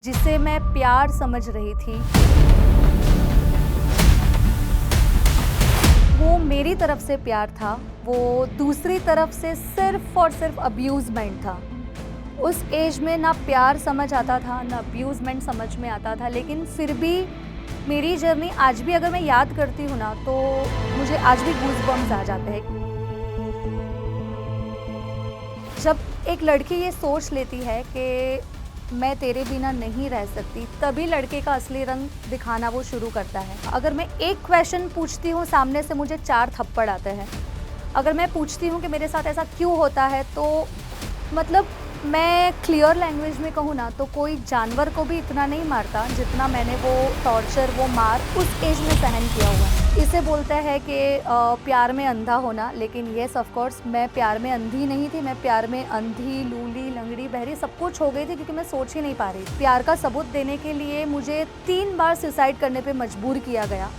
जिसे मैं प्यार समझ रही थी, वो मेरी तरफ से प्यार था, वो दूसरी तरफ से सिर्फ़ और सिर्फ़ अब्यूज़मेंट था। उस एज में ना प्यार समझ आता था, ना अब्यूज़मेंट समझ में आता था, लेकिन फिर भी मेरी जर्नी आज भी अगर मैं याद करती हूँ ना, तो मुझे आज भी गूज़बम्प्स आ जाते हैं। जब एक लड़की ये सोच लेती है कि मैं तेरे बिना नहीं रह सकती, तभी लड़के का असली रंग दिखाना वो शुरू करता है। अगर मैं एक क्वेश्चन पूछती हूँ, सामने से मुझे 4 थप्पड़ आते हैं। अगर मैं पूछती हूँ कि मेरे साथ ऐसा क्यों होता है, तो मतलब मैं क्लियर लैंग्वेज में कहूँ ना, तो कोई जानवर को भी इतना नहीं मारता जितना मैंने वो टॉर्चर, वो मार उस एज में सहन किया हुआ है। इसे बोलते हैं कि प्यार में अंधा होना, लेकिन येस ऑफ कोर्स मैं प्यार में अंधी नहीं थी, मैं प्यार में अंधी, लूली, लंगड़ी, बहरी सब कुछ हो गई थी, क्योंकि मैं सोच ही नहीं पा रही। प्यार का सबूत देने के लिए मुझे 3 बार सुसाइड करने पे मजबूर किया गया,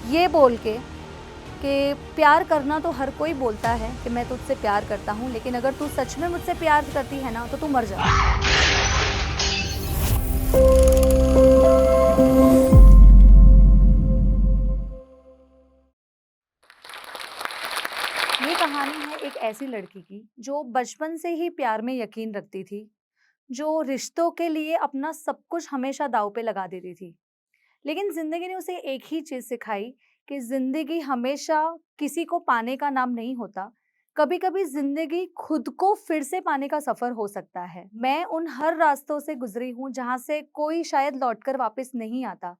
ये बोल के कि प्यार करना तो हर कोई बोलता है कि मैं तुझसे प्यार करता हूँ, लेकिन अगर तू सच में मुझसे प्यार करती है ना, तो तू मर जा। ये कहानी है एक ऐसी लड़की की जो बचपन से ही प्यार में यकीन रखती थी, जो रिश्तों के लिए अपना सब कुछ हमेशा दांव पे लगा देती थी। लेकिन जिंदगी ने उसे एक ही चीज सिखाई कि जिंदगी हमेशा किसी को पाने का नाम नहीं होता। कभी कभी जिंदगी खुद को फिर से पाने का सफर हो सकता है। मैं उन हर रास्तों से गुजरी हूँ जहां से कोई शायद लौटकर वापस नहीं आता,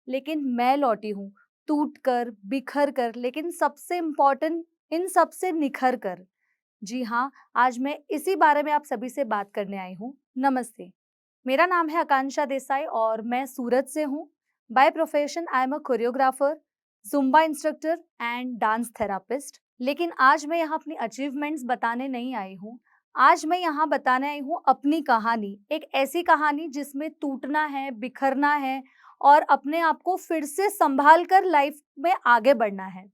लेकिन मैं लौटी हूँ, टूट कर, बिखर कर, लेकिन सबसे इम्पोर्टेंट, इन सब से निखर कर। जी हाँ, आज मैं इसी बारे में आप सभी से बात करने आई हूँ। नमस्ते, मेरा नाम है आकांक्षा देसाई और मैं सूरत से हूँ। By profession I am a choreographer, Zumba instructor and dance therapist. लेकिन आज मैं यहाँ अपनी अचीवमेंट्स बताने नहीं आई हूँ। आज मैं यहाँ बताने आई हूँ अपनी कहानी, एक ऐसी कहानी जिसमें टूटना है, बिखरना है और अपने आप को फिर से संभाल कर लाइफ में आगे बढ़ना है।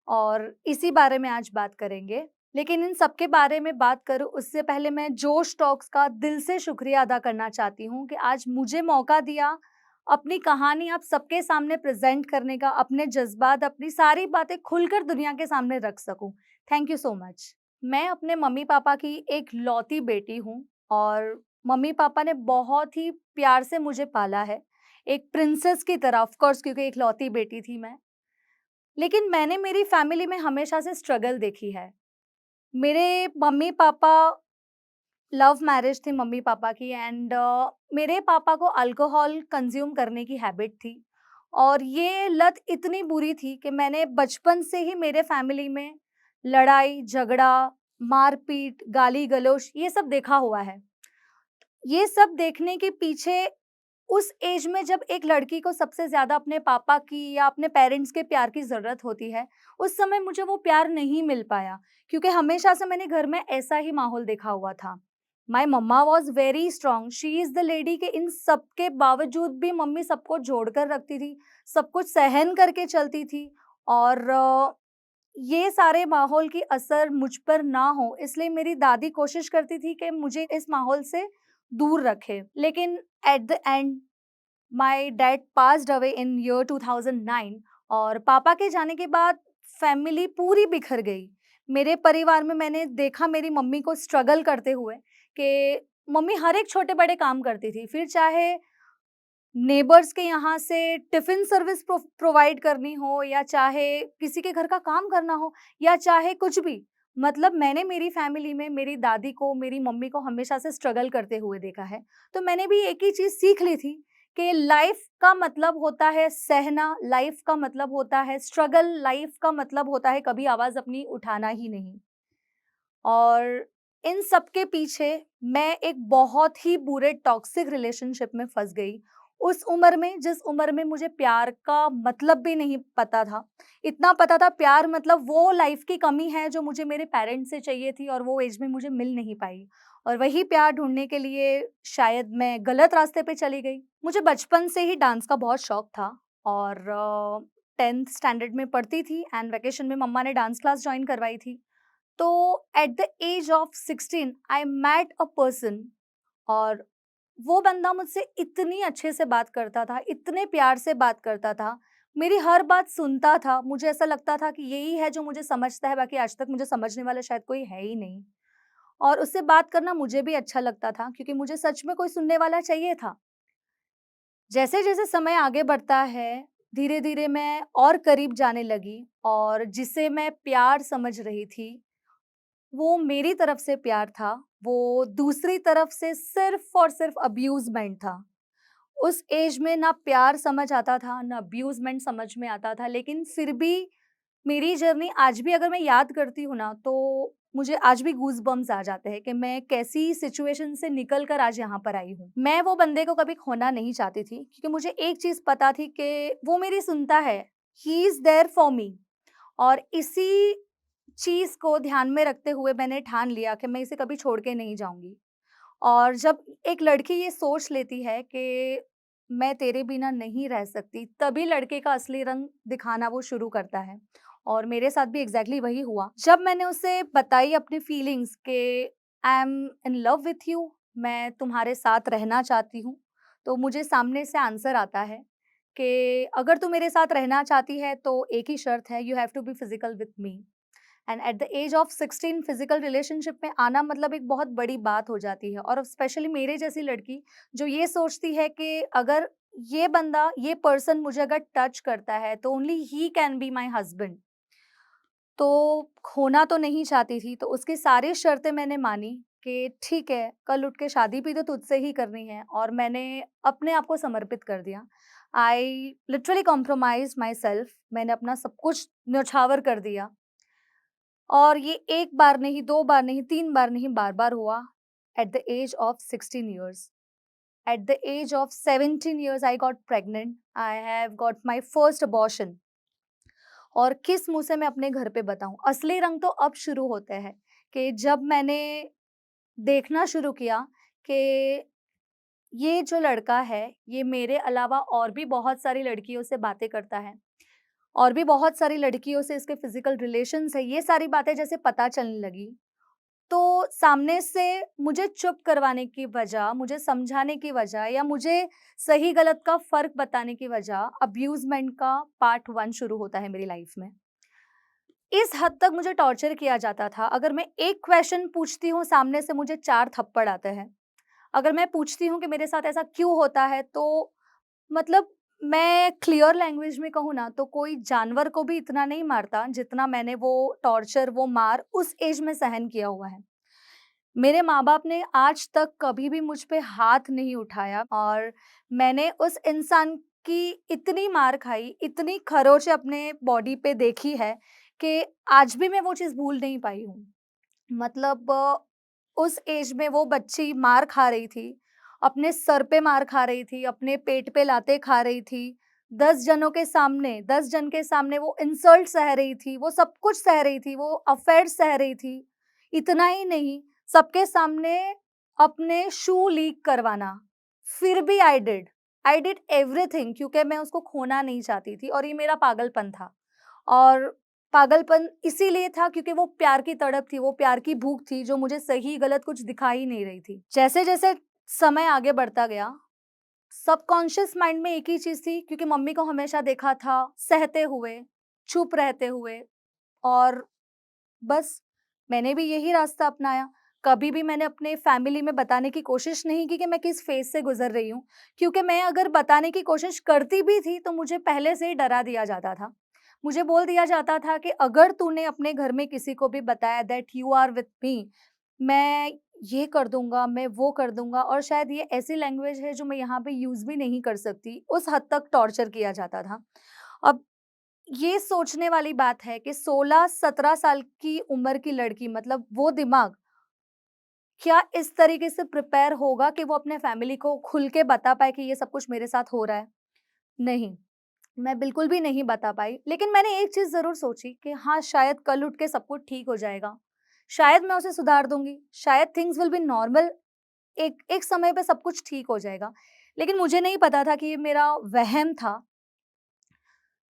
और इसी बारे में आज बात करेंगे। लेकिन इन सब के बारे में बात करूँ उससे पहले मैं जोश टॉक्स का दिल से शुक्रिया अदा करना चाहती हूँ कि आज मुझे मौका दिया अपनी कहानी आप सबके सामने प्रेज़ेंट करने का, अपने जज़्बात, अपनी सारी बातें खुलकर दुनिया के सामने रख सकूँ। Thank you so much. मैं अपने मम्मी-पापा की एक लौती बेटी हूँ और मम्मी-पापा ने बहुत ही प्यार से मुझे पाला है, एक प्रिंसेस की तरह, ऑफ़ कोर्स, क्योंकि एक लौती बेटी थी मैं। लेकिन मैंने मेरी फैमिली में हमेशा से स्ट्रगल देखी है। मेरे मम्मी-पापा, लव मैरिज थी मम्मी-पापा की एंड मेरे पापा को अल्कोहल कंज़्यूम करने की हैबिट थी और ये लत इतनी बुरी थी कि मैंने बचपन से ही मेरे फैमिली में लड़ाई, झगड़ा, मार-पीट, गाली-गलौज ये सब देखा हुआ है। ये सब देखने के पीछे उस एज में जब एक लड़की को सबसे ज़्यादा अपने पापा की या अपने पेरेंट्स के प्यार की ज़रूरत होती है, उस समय मुझे वो प्यार नहीं मिल पाया, क्योंकि हमेशा से मैंने घर में ऐसा ही माहौल देखा हुआ था। My mamma was very strong, she is the lady कि इन सब के बावजूद भी मम्मी सबको जोड़ कर रखती थी, सब कुछ सहन करके चलती थी और ये सारे माहौल की असर मुझ पर ना हो, इसलिए मेरी दादी कोशिश करती थी कि मुझे इस माहौल से दूर रखे। लेकिन at the end my dad passed away in year 2009 और पापा के जाने के बाद फैमिली पूरी बिखर गई। मेरे परिवार में मैंने देखा मेरी मम्मी को स्ट्रगल करते हुए कि मम्मी हर एक छोटे-बड़े काम करती थी। फिर चाहे नेबर्स के यहाँ से टिफ़िन सर्विस प्रोवाइड करनी हो या चाहे किसी के घर का काम करना हो या चाहे कुछ भी। मतलब मैंने मेरी फैमिली में मेरी दादी को, मेरी मम्मी को हमेशा से स्ट्रगल करते हुए देखा है। तो मैंने भी एक ही चीज़ सीख ली थी कि लाइफ़ का मतलब होता है सहना, लाइफ़ का मतलब होता है स्ट्रगल, लाइफ़ का मतलब होता है कभी आवाज़ अपनी उठाना ही नहीं। और इन सब के पीछे मैं एक बहुत ही बुरे टॉक्सिक रिलेशनशिप में फँस गई। उस उम्र में, जिस उम्र में मुझे प्यार का मतलब भी नहीं पता था। इतना पता था प्यार मतलब वो लाइफ़ की कमी है जो मुझे मेरे पेरेंट्स से चाहिए थी और वो एज में मुझे मिल नहीं पाई। और वही प्यार ढूँढने के लिए शायद मैं गलत रास्ते पे चली गई। मुझे बचपन से ही डांस का बहुत शौक था और 10th स्टैंडर्ड में पढ़ती थी एंड वैकेशन में मम्मा ने डांस क्लास जॉइन करवाई थी। तो at the age of 16 I met a person और वो बंदा मुझसे इतनी अच्छे से बात करता था, इतने प्यार से बात करता था, मेरी हर बात सुनता था। मुझे ऐसा लगता था कि यही है जो मुझे समझता है, बाकी आज तक मुझे समझने वाला शायद कोई है ही नहीं। और उससे बात करना मुझे भी अच्छा लगता था क्योंकि मुझे सच में कोई सुनने वाला चाहिए था। जैसे-जैसे समय आगे बढ़ता है, धीरे-धीरे मैं और करीब जाने लगी और जिसे मैं प्यार समझ रही थी, वो मेरी तरफ से प्यार था, वो दूसरी तरफ से सिर्फ़ और सिर्फ़ अब्यूज़मेंट था। उस एज में ना प्यार समझ आता था, ना अब्यूज़मेंट समझ में आता था, लेकिन फिर भी मेरी जर्नी आज भी अगर मैं याद करती हूँ ना, तो मुझे आज भी गूज़बम्प्स आ जाते हैं कि मैं कैसी सिचुएशन से निकल कर आज यहाँ पर आई हूँ। मैं वो बंदे को कभी खोना नहीं चाहती थी क्योंकि मुझे एक चीज़ पता थी कि वो मेरी सुनता है, he is there for me. और इसी चीज़ को ध्यान में रखते हुए मैंने ठान लिया कि मैं इसे कभी छोड़ के नहीं जाऊँगी। और जब एक लड़की ये सोच लेती है कि मैं तेरे बिना नहीं रह सकती, तभी लड़के का असली रंग दिखाना वो शुरू करता है। और मेरे साथ भी एग्ज़ैक्टली वही हुआ। जब मैंने उसे बताई अपनी फीलिंग्स कि I am in love with you, मैं तुम्हारे साथ रहना चाहती हूँ, तो मुझे सामने से आंसर आता है कि अगर तू मेरे साथ रहना चाहती है तो एक ही शर्त है, you have to be physical with me. And at the age of 16 physical relationship में आना मतलब एक बहुत बड़ी बात हो जाती है। और स्पेशली मेरे जैसी लड़की जो ये सोचती है कि अगर ये बंदा, ये पर्सन मुझे अगर टच करता है तो only he can be my husband, तो खोना तो नहीं चाहती थी। तो उसकी सारी शर्तें मैंने मानी कि ठीक है, कल उठ के शादी भी तो तुझसे ही करनी है, और मैंने अपने आप को समर्पित कर दिया। I literally compromise my self, मैंने अपना सब कुछ न्यौछावर कर दिया। और ये एक बार नहीं, 2 बार नहीं, 3 बार नहीं, बार-बार हुआ। At the age of 16 years, at the age of 17 years I got pregnant, I have got my first abortion. और किस मुँह से मैं अपने घर पे बताऊँ? असली रंग तो अब शुरू होते हैं कि जब मैंने देखना शुरू किया कि ये जो लड़का है, ये मेरे अलावा और भी बहुत सारी लड़कियों से बातें करता है। और भी बहुत सारी लड़कियों से इसके फिज़िकल रिलेशंस है, ये सारी बातें जैसे पता चलने लगी, तो सामने से मुझे चुप करवाने की बजाय, मुझे समझाने की बजाय या मुझे सही-गलत का फ़र्क बताने की बजाय अब्यूज़मेंट का पार्ट 1 शुरू होता है मेरी लाइफ़ में। इस हद तक मुझे टॉर्चर किया जाता था, अगर मैं एक क्वेश्चन पूछती हूँ, सामने से मुझे 4 थप्पड़ आते हैं। अगर मैं पूछती हूँ कि मेरे साथ ऐसा क्यों होता है, तो मतलब मैं क्लियर लैंग्वेज में कहूँ ना, तो कोई जानवर को भी इतना नहीं मारता जितना मैंने वो टॉर्चर, वो मार उस एज में सहन किया हुआ है। मेरे माँ-बाप ने आज तक कभी भी मुझ पे हाथ नहीं उठाया, और मैंने उस इंसान की इतनी मार खाई, इतनी खरोंचें अपने बॉडी पे देखी है कि आज भी मैं वो चीज़ भूल नहीं पाई हूँ। मतलब उस एज में वो बच्ची मार खा रही थी, अपने सर पे मार खा रही थी, अपने पेट पे लातें खा रही थी, 10 जनों के सामने, 10 जन के सामने वो इंसल्ट सह रही थी, वो सब कुछ सह रही थी, वो अफेयर सह रही थी। इतना ही नहीं, सबके सामने अपने शू लीक करवाना, फिर भी आई डिड एवरीथिंग क्योंकि मैं उसको खोना नहीं चाहती थी, और ये मेरा पागलपन था। और पागलपन इसीलिए था क्योंकि वो प्यार की तड़प थी, वो प्यार की भूख थी जो मुझे सही-गलत कुछ दिखा ही नहीं रही थी। जैसे-जैसे समय आगे बढ़ता गया, सबकॉन्शियस माइंड में एक ही चीज़ थी, क्योंकि मम्मी को हमेशा देखा था सहते हुए, चुप रहते हुए, और बस मैंने भी यही रास्ता अपनाया। कभी भी मैंने अपने फैमिली में बताने की कोशिश नहीं की कि मैं किस फ़ेज़ से गुज़र रही हूँ, क्योंकि मैं अगर बताने की कोशिश करती भी थी, तो मुझे पहले से ही डरा दिया जाता था। मुझे बोल दिया जाता था कि अगर तूने अपने घर में किसी को भी बताया that you are with me, मैं ये कर दूँगा, मैं वो कर दूँगा, और शायद ये ऐसी लैंग्वेज है जो मैं यहाँ पे यूज़ भी नहीं कर सकती, उस हद तक टॉर्चर किया जाता था। अब ये सोचने वाली बात है कि 16-17 साल की उम्र की लड़की, मतलब वो दिमाग क्या इस तरीके से प्रिपेयर होगा कि वो अपने फैमिली को खुल के बता पाए कि ये सब कुछ मेरे साथ हो रहा है? नहीं, मैं बिल्कुल भी नहीं बता पाई। लेकिन मैंने एक चीज़ ज़रूर सोची कि हाँ, शायद कल उठ के सब कुछ ठीक हो जाएगा। शायद मैं उसे सुधार दूँगी, शायद थिंग्स विल बी नॉर्मल, एक एक समय पे सब कुछ ठीक हो जाएगा। लेकिन मुझे नहीं पता था कि ये मेरा वहम था।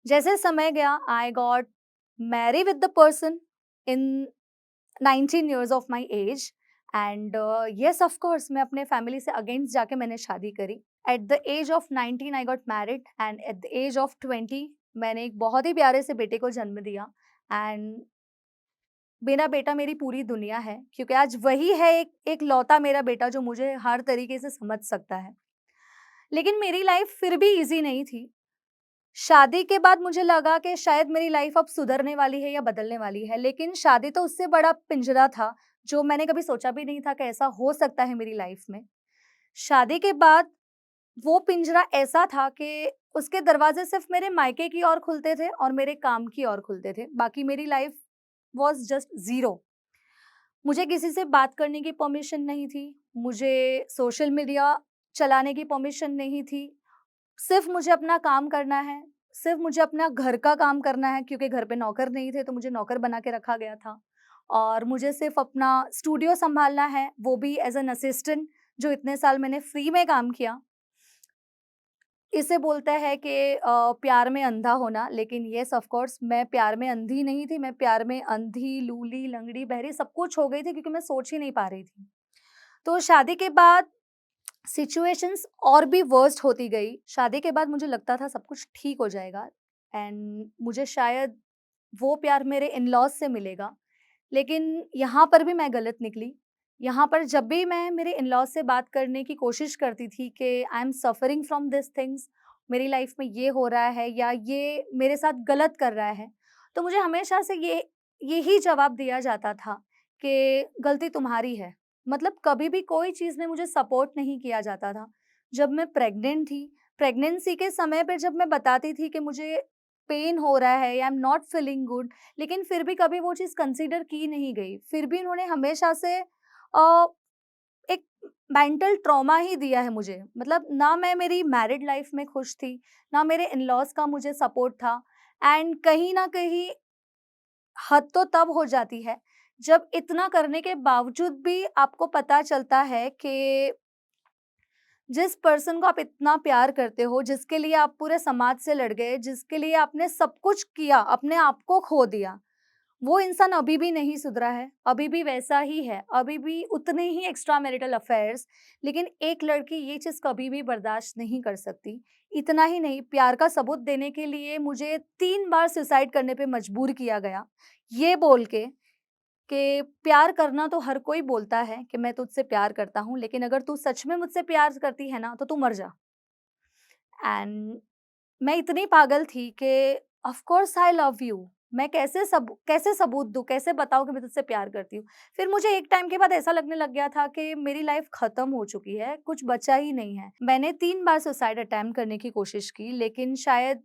जैसे समय गया, I got marry with the person in 19 years of my age, and yes of course मैं अपने फैमिली से अगेंस्ट जाके मैंने शादी करी। At the age of 19 I got married and at the age of 20 मैंने एक बहुत ही प्यारे से बेटे को जन्म दिया। एंड मेरा बेटा मेरी पूरी दुनिया है, क्योंकि आज वही है एक लौता मेरा बेटा जो मुझे हर तरीके से समझ सकता है। लेकिन मेरी लाइफ फिर भी ईज़ी नहीं थी। शादी के बाद मुझे लगा कि शायद मेरी लाइफ अब सुधरने वाली है या बदलने वाली है, लेकिन शादी तो उससे बड़ा पिंजरा था, जो मैंने कभी सोचा भी नहीं था कि ऐसा हो सकता है मेरी लाइफ में। शादी के बाद वो पिंजरा ऐसा था कि उसके दरवाज़े सिर्फ़ मेरे मायके की ओर खुलते थे और मेरे काम की ओर खुलते थे। बाकी मेरी लाइफ वाज़ जस्ट ज़ीरो। मुझे किसी से बात करने की परमिशन नहीं थी, मुझे सोशल मीडिया चलाने की परमिशन नहीं थी। सिर्फ़ मुझे अपना काम करना है, सिर्फ़ मुझे अपना घर का काम करना है, क्योंकि घर पे नौकर नहीं थे तो मुझे नौकर बना के रखा गया था। और मुझे सिर्फ़ अपना स्टूडियो सँभालना है, वो भी एज़ एन असिस्टेंट, जो इतने साल मैंने फ्री में काम किया। इसे बोलते हैं कि प्यार में अंधा होना, लेकिन येस ऑफ कोर्स मैं प्यार में अंधी नहीं थी, मैं प्यार में अंधी, लूली, लंगड़ी, बहरी सब कुछ हो गई थी, क्योंकि मैं सोच ही नहीं पा रही थी। तो शादी के बाद सिचुएशंस और भी वर्स्ट होती गई। शादी के बाद मुझे लगता था सब कुछ ठीक हो जाएगा एंड मुझे शायद वो प्यार मेरे इन-लॉज़ से मिलेगा। लेकिन यहाँ पर भी मैं गलत निकली। यहाँ पर जब भी मैं मेरे इन-लॉज़ से बात करने की कोशिश करती थी कि I am suffering from this things, मेरी लाइफ में ये हो रहा है या ये मेरे साथ गलत कर रहा है, तो मुझे हमेशा से यही जवाब दिया जाता था कि गलती तुम्हारी है। मतलब कभी भी कोई चीज़ में मुझे सपोर्ट नहीं किया जाता था। जब मैं प्रेग्नेंट थी, प्रेगनेंसी के समय पे जब मैं बताती थी कि मुझे पेन हो रहा है या I am not feeling good, लेकिन फिर भी कभी वो चीज़ कंसीडर की नहीं गई। फिर भी उन्होंने हमेशा से एक मेंटल ट्रॉमा ही दिया है मुझे। मतलब ना मैं मेरी मैरिड लाइफ में खुश थी, ना मेरे इन-लॉज़ का मुझे सपोर्ट था एंड कहीं न कहीं हद तो तब हो जाती है, जब इतना करने के बावजूद भी आपको पता चलता है कि जिस पर्सन को आप इतना प्यार करते हो, जिसके लिए आप पूरे समाज से लड़ गए, जिसके लिए आपने सब कुछ किया, अपने आप को खो दिया, वो इंसान अभी भी नहीं सुधरा है, अभी भी वैसा ही है, अभी भी उतने ही एक्स्ट्रा मैरिटल अफेयर्स। लेकिन एक लड़की ये चीज़ कभी भी बर्दाश्त नहीं कर सकती। इतना ही नहीं, प्यार का सबूत देने के लिए मुझे 3 बार सुसाइड करने पे मजबूर किया गया, ये बोल के कि प्यार करना तो हर कोई बोलता है कि मैं तुझसे प्यार करता हूँ, लेकिन अगर तू सच में मुझसे प्यार करती है ना, तो तू मर जा। एंड मैं इतनी पागल थी कि of course I love you. मैं कैसे सबूत दूँ, कैसे बताऊँ कि मैं तुझसे प्यार करती हूँ। फिर मुझे एक टाइम के बाद ऐसा लगने लग गया था कि मेरी लाइफ खत्म हो चुकी है, कुछ बचा ही नहीं है। मैंने 3 बार सुसाइड अटेम्प्ट करने की कोशिश की, लेकिन शायद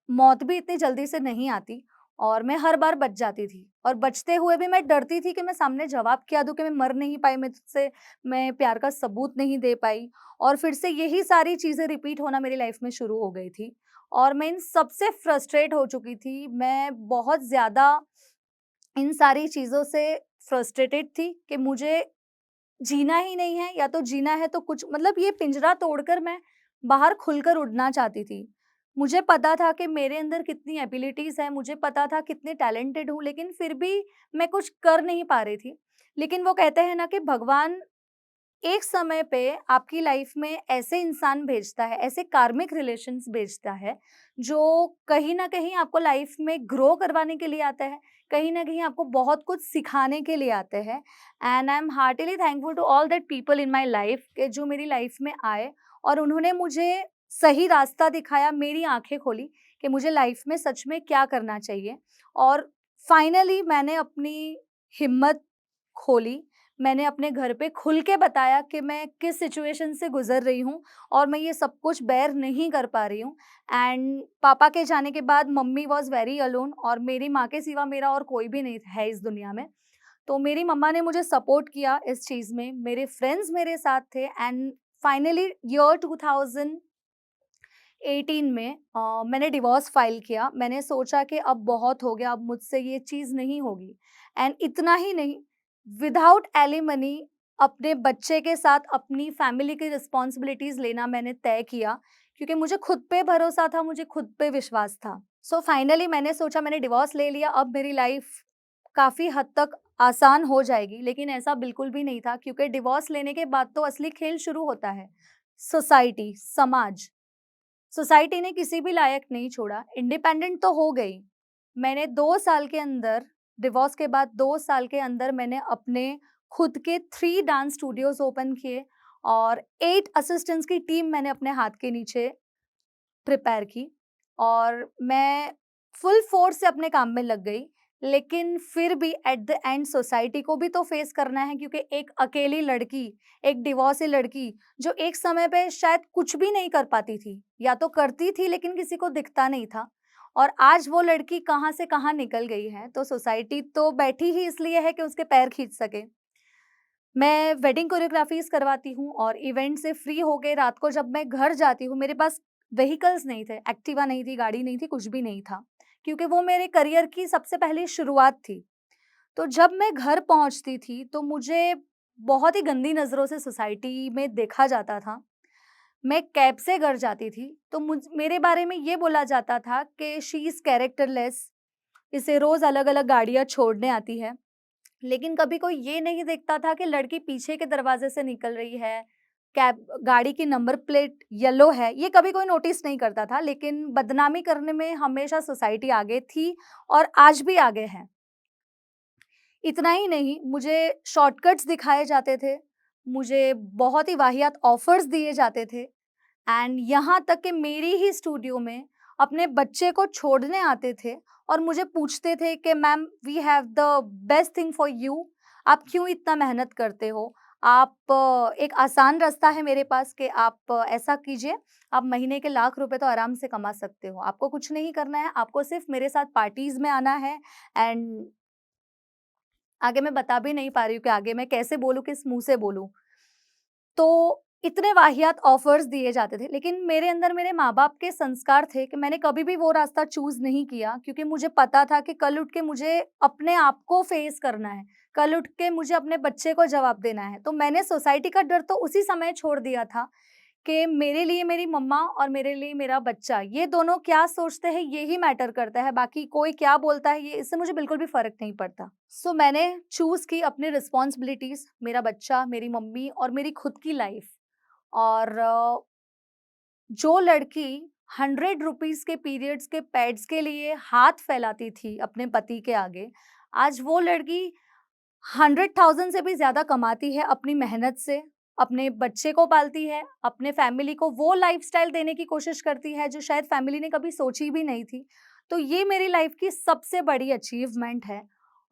मौत भी इतनी जल्दी से नहीं आती और मैं हर बार बच जाती थी और बचते हुए भी मैं डरती थी कि मैं सामने जवाब क्या दूँ कि मैं मर नहीं पाई, मैं तुझसे मैं प्यार का सबूत नहीं दे पाई और फिर से यही सारी चीज़ें रिपीट होना मेरी लाइफ में शुरू हो गई थी और मैं इन सबसे फ्रस्ट्रेट हो चुकी थी। मैं बहुत ज़्यादा इन सारी चीज़ों से फ्रस्ट्रेटेड थी कि मुझे जीना ही नहीं है, या तो जीना है तो कुछ मतलब ये पिंजरा तोड़कर मैं बाहर खुलकर उड़ना चाहती थी। मुझे पता था कि मेरे अंदर कितनी एबिलिटीज़ हैं, मुझे पता था कितनी टैलेंटेड हूँ, लेकिन फिर भी मैं कुछ कर नहीं पा रही थी। लेकिन वो कहते हैं ना कि भगवान एक समय पे आपकी लाइफ में ऐसे इंसान भेजता है, ऐसे कार्मिक रिलेशंस भेजता है, जो कहीं न कहीं आपको लाइफ में ग्रो करवाने के लिए आते हैं, कहीं न कहीं आपको बहुत कुछ सिखाने के लिए आते हैं। And I am heartily thankful to all that people in my life के जो मेरी लाइफ में आए और उन्होंने मुझे सही रास्ता दिखाया, मेरी आँखें खोली कि मुझे लाइफ में सच में क्या करना चाहिए। और फाइनली मैंने अपनी हिम्मत खोली, मैंने अपने घर पे खुल के बताया कि मैं किस सिचुएशन से गुज़र रही हूँ और मैं ये सब कुछ बेयर नहीं कर पा रही हूँ। एंड पापा के जाने के बाद मम्मी वाज़ वेरी अलोन और मेरी माँ के सिवा मेरा और कोई भी नहीं है इस दुनिया में। तो मेरी मम्मा ने मुझे सपोर्ट किया इस चीज़ में, मेरे फ्रेंड्स मेरे साथ थे एंड फाइनली ईयर 2018 में मैंने डिवोर्स फाइल किया। मैंने सोचा कि अब बहुत हो गया, अब मुझसे ये चीज़ नहीं होगी। एंड इतना ही नहीं, विदाउट एलिमनी अपने बच्चे के साथ अपनी फैमिली की रिस्पॉन्सिबिलिटीज़ लेना मैंने तय किया, क्योंकि मुझे खुद पे भरोसा था, मुझे खुद पे विश्वास था। सो फाइनली मैंने सोचा, मैंने डिवोर्स ले लिया, अब मेरी लाइफ़ काफ़ी हद तक आसान हो जाएगी, लेकिन ऐसा बिल्कुल भी नहीं था क्योंकि डिवोर्स लेने के बाद तो असली खेल शुरू होता है। सोसाइटी, समाज। सोसाइटी ने किसी भी लायक नहीं छोड़ा, इंडिपेंडेंट तो हो गई। मैंने 2 साल के अंदर डिवोर्स के बाद 2 साल के अंदर मैंने अपने खुद के 3 डांस स्टूडियोज़ ओपन किए और 8 असिस्टेंट्स की टीम मैंने अपने हाथ के नीचे प्रिपेयर की और मैं फुल फ़ोर्स से अपने काम में लग गई। लेकिन फिर भी एट द एंड सोसाइटी को भी तो फेस करना है क्योंकि एक अकेली लड़की, एक डिवोर्सी लड़की जो एक समय पे शायद कुछ भी नहीं कर पाती थी, या तो करती थी लेकिन किसी को दिखता नहीं था और आज वो लड़की कहाँ से कहाँ निकल गई है। तो सोसाइटी तो बैठी ही इसलिए है कि उसके पैर खींच सके। मैं वेडिंग कोरियोग्राफ़ीज़ करवाती हूँ और इवेंट से फ्री होके रात को जब मैं घर जाती हूँ, मेरे पास व्हीकल्स नहीं थे, एक्टिवा नहीं थी, गाड़ी नहीं थी, कुछ भी नहीं था, क्योंकि वो मेरे करियर की सबसे पहली शुरुआत थी। तो जब मैं घर पहुँचती थी, तो मुझे बहुत ही गंदी नज़रों से सोसाइटी में देखा जाता था। मैं कैब से घर जाती थी, तो मेरे बारे में ये बोला जाता था कि शी इज़ कैरेक्टरलेस, इसे रोज़ अलग-अलग गाड़ियाँ छोड़ने आती है। लेकिन कभी कोई ये नहीं देखता था कि लड़की पीछे के दरवाजे से निकल रही है, कैब गाड़ी की नंबर प्लेट येलो है, ये कभी कोई नोटिस नहीं करता था। लेकिन बदनामी करने में हमेशा सोसाइटी आगे थी और आज भी आगे है। इतना ही नहीं, मुझे शॉर्टकट्स दिखाए जाते थे, मुझे बहुत ही वाहियात ऑफ़र्स दिए जाते थे एंड यहाँ तक कि मेरी ही स्टूडियो में अपने बच्चे को छोड़ने आते थे और मुझे पूछते थे कि ma'am we have the best thing for you, आप क्यों इतना मेहनत करते हो? आप एक आसान रास्ता है मेरे पास कि आप ऐसा कीजिए, आप महीने के लाख रुपए तो आराम से कमा सकते हो। आपको कुछ नहीं करना है, आपको सिर्फ़ मेरे साथ पार्टीज़ में आना है एंड आगे मैं बता भी नहीं पा रही हूँ कि आगे मैं कैसे बोलूँ, किस मुँह से बोलूँ। तो इतने वाहियात ऑफ़र्स दिए जाते थे, लेकिन मेरे अंदर मेरे माँ-बाप के संस्कार थे कि मैंने कभी भी वो रास्ता चूज़ नहीं किया क्योंकि मुझे पता था कि कल उठ के मुझे अपने आप को फ़ेस करना है, कल उठ के मुझे अपने बच्चे को जवाब देना है। तो मैंने सोसाइटी का डर तो उसी समय छोड़ दिया था कि मेरे लिए मेरी मम्मा और मेरे लिए मेरा बच्चा, ये दोनों क्या सोचते हैं ये ही मैटर करता है, बाकी कोई क्या बोलता है ये इससे मुझे बिल्कुल भी फ़र्क नहीं पड़ता। सो मैंने चूज़ की अपनी रिस्पॉन्सिबिलिटीज़, मेरा बच्चा, मेरी मम्मी और मेरी खुद की लाइफ़ और जो लड़की 100 रुपीज़ के पीरियड्स के पैड्स के लिए हाथ फैलाती थी अपने पति के आगे, आज वो लड़की 100,000 से भी ज़्यादा कमाती है अपनी मेहनत से, अपने बच्चे को पालती है, अपने फैमिली को वो लाइफ़स्टाइल देने की कोशिश करती है जो शायद फैमिली ने कभी सोची भी नहीं थी। तो ये मेरी लाइफ़ की सबसे बड़ी अचीवमेंट है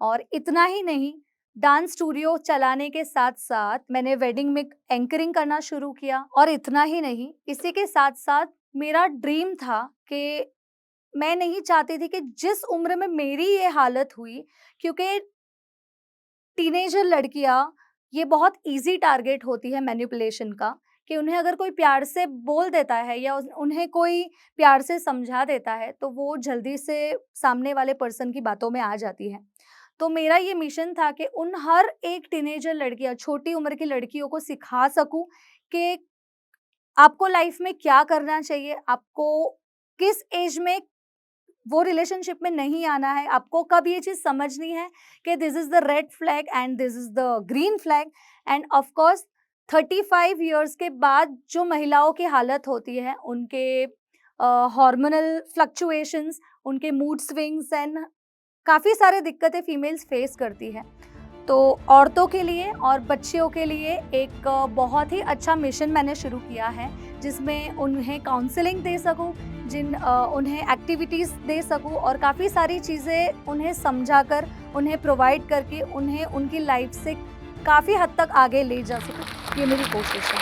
और इतना ही नहीं, डांस स्टूडियो चलाने के साथ-साथ मैंने वेडिंग में एंकरिंग करना शुरू किया और इतना ही नहीं, इसी के साथ-साथ मेरा ड्रीम था कि मैं नहीं चाहती थी कि जिस उम्र में मेरी ये हालत हुई, क्योंकि टीनेजर लड़कियाँ, ये बहुत ईज़ी टारगेट होती है मैनिपुलेशन का कि उन्हें अगर कोई प्यार से बोल देता है या उन्हें कोई प्यार से समझा देता है, तो वो जल्दी से सामने वाले पर्सन की बातों में आ जाती हैं। तो मेरा ये मिशन था कि उन हर एक टीनेजर लड़कियाँ, छोटी उम्र की लड़कियों को सिखा सकूँ कि आपको लाइफ़ में क्या करना चाहिए, आपको किस एज में वो रिलेशनशिप में नहीं आना है, आपको कब ये चीज़ समझनी है कि this is the red flag and this is the green flag end of course 35 years के बाद जो महिलाओं की हालत होती है, उनके हार्मोनल फ्लक्चुएशंस, उनके मूड स्विंग्स एंड काफ़ी सारे दिक्कतें फीमेल्स फेस करती हैं। तो औरतों के लिए और बच्चियों के लिए एक बहुत ही अच्छा मिशन मैंने शुरू किया है, जिसमें उन्हें काउंसलिंग दे सकूँ, उन्हें एक्टिविटीज़ दे सकूँ और काफ़ी सारी चीज़ें उन्हें समझाकर, उन्हें प्रोवाइड करके, उन्हें उनकी लाइफ़ से काफ़ी हद तक आगे ले जा सकूँ। ये मेरी कोशिश है।